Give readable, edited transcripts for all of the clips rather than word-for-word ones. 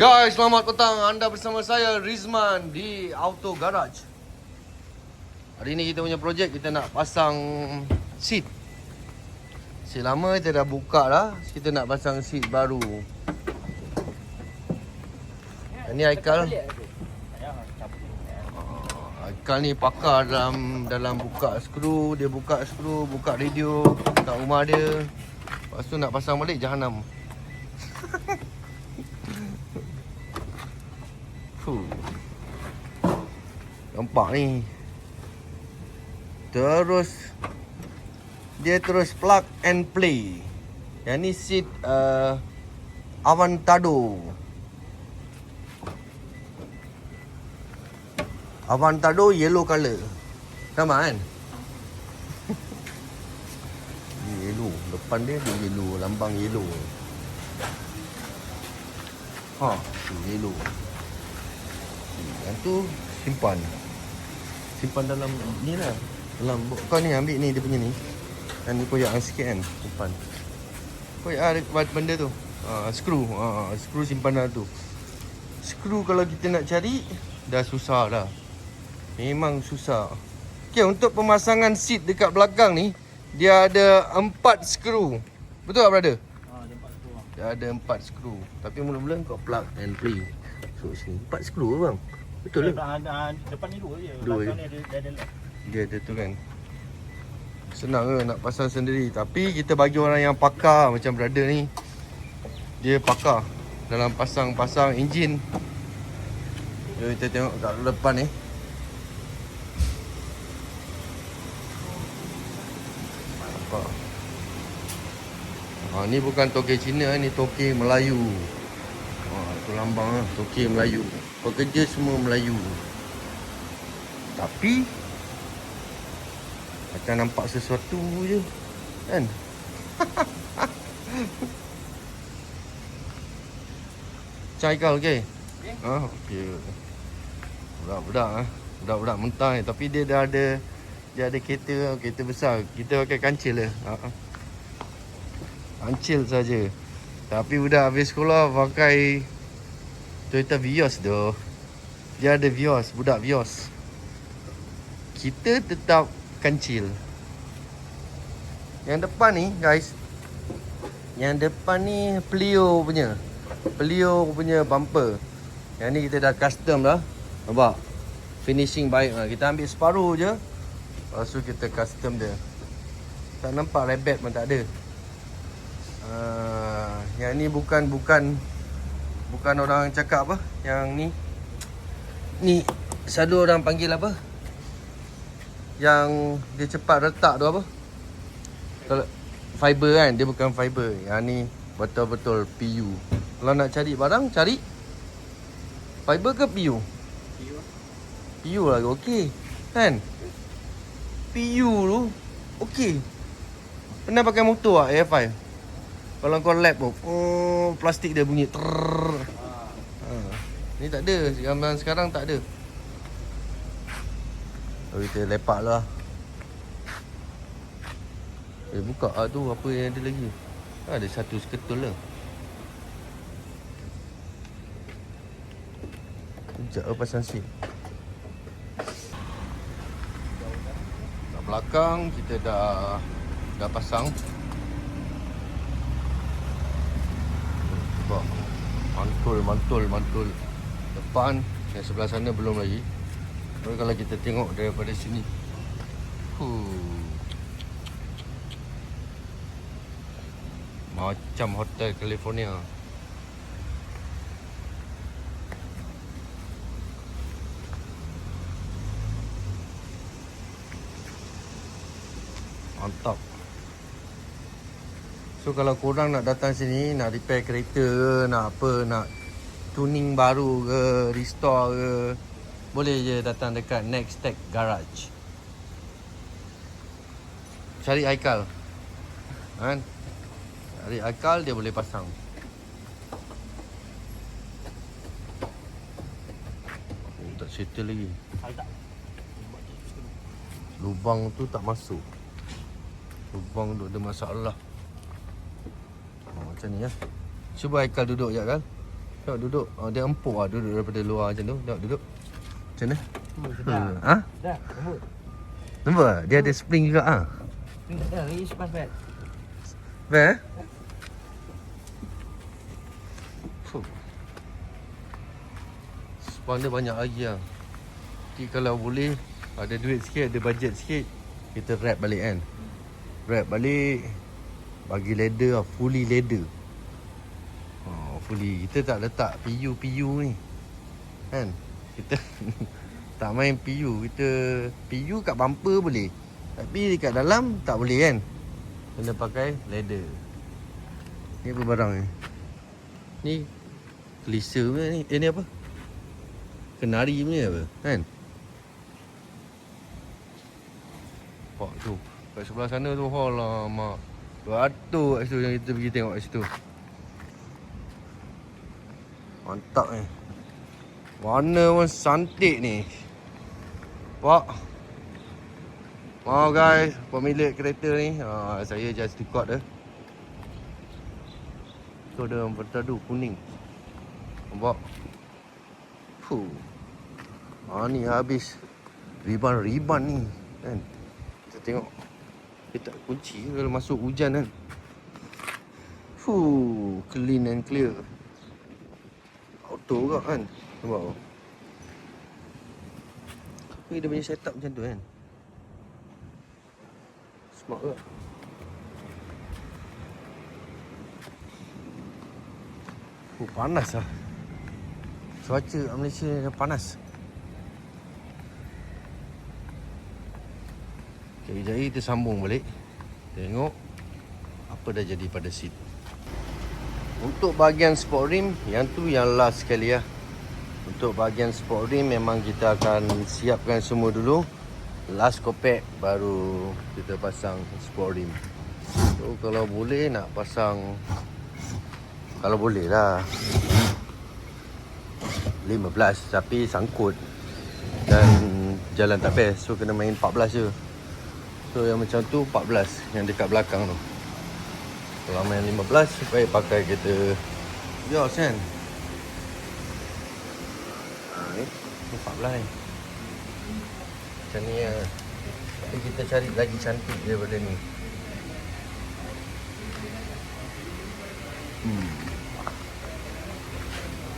Guys, selamat petang. Anda bersama saya Rizman di Auto Garage. Hari ni kita punya projek, kita nak pasang seat. Seat lama kita dah buka dah. Kita nak pasang seat baru. Ini Aikal. Aikal ni pakar dalam buka skru. Dia buka skru, buka radio kat rumah dia. Lepas tu nak pasang balik jahanam. Nampak ni. Terus dia terus plug and play. Yang ni seat Avantador. Avantador yellow color. Sama kan? Ni yellow. Depan dia yellow, lambang yellow. Yellow. Yang tu simpan dalam ni lah. Dalam kau ni ambil ni dia punya ni. Dan ni koyak sikit kan. Simpan. Koyak benda tu. Skru. Skru simpan dalam tu. Skru kalau kita nak cari dah susah dah. Memang susah. Okay, untuk pemasangan seat dekat belakang ni dia ada 4 skru. Betul tak brother? Dia ada 4 skru. Tapi mula-mula kau plug and play. So sini 4 skru bang. Betul lah. Depan ni dua je. Dua je. Dia ada Dia ada tu kan. Senang ke nak pasang sendiri. Tapi kita bagi orang yang pakar macam brother ni. Dia pakar dalam pasang enjin. Jom kita tengok kat depan ni. Nampak. Ni bukan toke Cina, ni toke Melayu. Itu lambang lah, toke Melayu. Pekerja semua Melayu. Tapi macam nampak sesuatu je kan. Caikal okey. Okey. Budak-budak mentah ni, tapi dia dah ada kereta besar. Kita pakai kancil lah. Kancil saja. Tapi budak habis sekolah pakai Toyota Vios doh. Dia ada Vios, budak Vios. Kita tetap kancil. Yang depan ni guys. Yang depan ni Plio punya bumper. Yang ni kita dah custom dah. Nampak? Finishing baik lah. Kita ambil separuh je. Lepas tu kita custom dia. Tak nampak rabat pun tak ada. Yang ni bukan orang cakap apa. Yang ni selalu orang panggil apa? Yang dia cepat retak tu apa? Kalau fiber kan, dia bukan fiber. Yang ni betul-betul PU. Kalau nak cari barang, cari fiber ke PU? PU lah okey. Kan? PU tu okey. Pernah pakai motor tak AF5? Kalau kau lap tu, plastik dia bunyi. Ni tak ada. Zaman sekarang tak ada. Kita lepak lah. Buka lah tu. Apa yang ada lagi? Ada satu seketul lah. Sekejap lah pasang seat. Kat belakang kita dah pasang. Mantul. Depan yang sebelah sana belum lagi. Tapi kalau kita tengok daripada sini, macam Hotel California. Mantap. So kalau korang nak datang sini, nak repair kereta ke, nak tuning baru ke, restore ke, boleh je datang dekat Next Tech Garage. Cari Aikal. Kan? Cari Aikal, dia boleh pasang. Tak settle lagi. Lubang tu tak masuk. Lubang tu ada masalah. Macam ni ya. Cuba Aikal duduk je kan. Tengok duduk. Dia empuk lah duduk daripada luar macam tu. Tengok duduk. Macam mana? Sedap. Ha? Dah, lembut. Nampak? Dia ada spring juga ah. Dah, lagi cepat pet. Best. Spawn dia banyak lagi lah. Jadi kalau boleh, ada duit sikit, ada bajet sikit, kita wrap balik kan. Wrap balik, bagi leather lah, fully leather. Fully. Kita tak letak PU ni kan. Kita tak main PU. Kita PU kat bumper boleh, tapi dekat dalam tak boleh kan. Kena pakai leather. Ni apa barang ni? Ni kelisa punya ni. Ni apa? Kenari punya apa? Kan? Pak tu. Kat sebelah sana tu. Alamak. Beratur kat situ yang kita pergi tengok kat situ. Mantap ni. Warna pun cantik ni. Pak. Maaf guys, pemilik kereta ni. Saya just record dah. Tu ada bertadu kuning. Nampak? Ni habis riban-riban ni kan. Kita tengok. Dia tak kunci kalau masuk hujan kan. Clean and clear. Auto juga kan. Nampak? Ni dia punya setup macam tu kan. Smart ke? Panas lah. Cuaca kat Malaysia panas. Jari-jari kita sambung balik. Tengok apa dah jadi pada seat. Untuk bahagian sport rim, yang tu yang last sekali lah. Untuk bahagian sport rim memang kita akan siapkan semua dulu. Last kopek baru kita pasang sport rim. So kalau boleh nak pasang, kalau boleh lah 15, tapi sangkut dan jalan tak best. So kena main 14 je. So yang macam tu 14 yang dekat belakang tu. Kalau main 15 baik pakai kereta Vios kan. Ni 14 ni. Macam ni lah. Tapi kita cari lagi cantik daripada ni.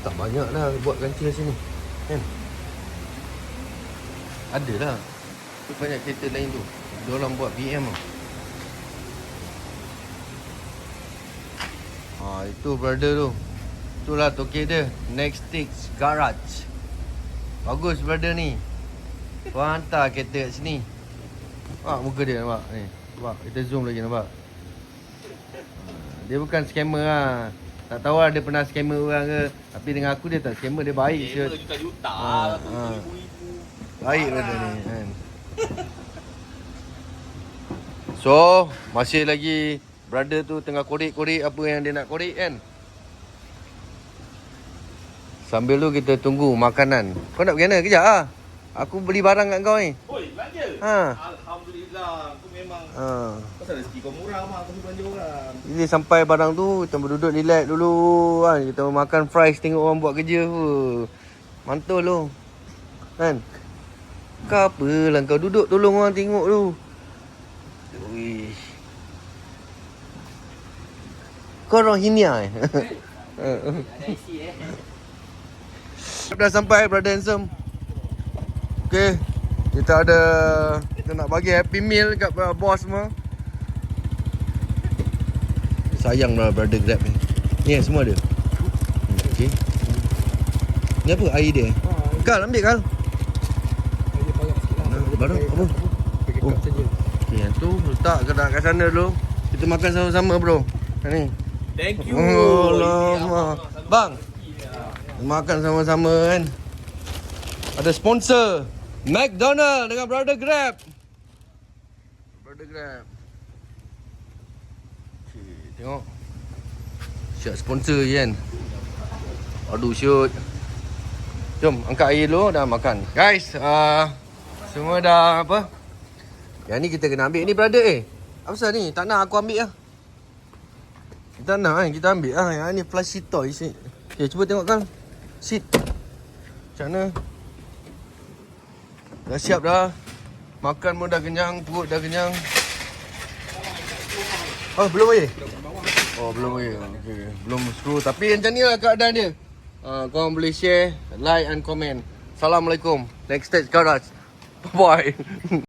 Tak banyak dah buat ganti kat sini kan. Ada lah. Tu banyak kereta lain tu. Diorang buat BM lah. Itu brother tu. Itulah toke dia. Next Sticks Garage. Bagus brother ni. Kau hantar kereta kat sini. Muka dia nampak ni. Nampak? Kita zoom lagi nampak. Dia bukan scammer lah. Tak tahu lah dia pernah scammer orang ke. Tapi dengan aku dia tak scammer. Dia baik je. Juta-juta ribu-ribu. Baik brother ni kan. So masih lagi brother tu tengah korek-korek apa yang dia nak korek kan. Sambil tu kita tunggu makanan. Kau nak pergi mana? Kejap lah. Aku beli barang kat kau ni. Oi, belanja? Alhamdulillah. Aku memang pasal rezeki kau murah mah, aku belanja orang. Jadi sampai barang tu kita berduduk relax dulu kan. Kita makan fries tengok orang buat kerja. Mantul tu. Kan? Kau apalah kau duduk tolong orang tengok tu. Uish. Kau orang Hinia eh? Ada IC Dah sampai brother handsome. Okay. Kita nak bagi happy meal kat bos semua. Sayang lah brother Grab ni. Ni semua ada. Okay. Ni apa air dia? Kal ambil Kal. Dia parak sikit lah. Barang apa? Pakai cup saja. Okay, yang tu letak kat sana dulu. Kita makan sama-sama bro. Ni. Thank you. Alamak. Bang. Makan sama-sama kan. Ada sponsor McDonald dengan brother Grab. Brother Grab. Okay, tengok. Siap sponsor je kan. Aduh shoot. Jom angkat air dulu dah makan. Guys, semua dah apa? Yang ni kita kena ambil ni brother apa pasal ni? Tak nak aku ambil lah. Tak nak kan kita ambil lah. Yang ni flashy toys ni. Okay, cuba tengok kan. Sit. Macam mana? Dah siap dah. Makan pun dah kenyang, perut dah kenyang. Oh, belum lagi? Oh, belum lagi. Okay. Belum screw. Tapi macam ni lah keadaan dia. Korang boleh share, like and comment. Assalamualaikum. Next stage, Garage. Bye-bye.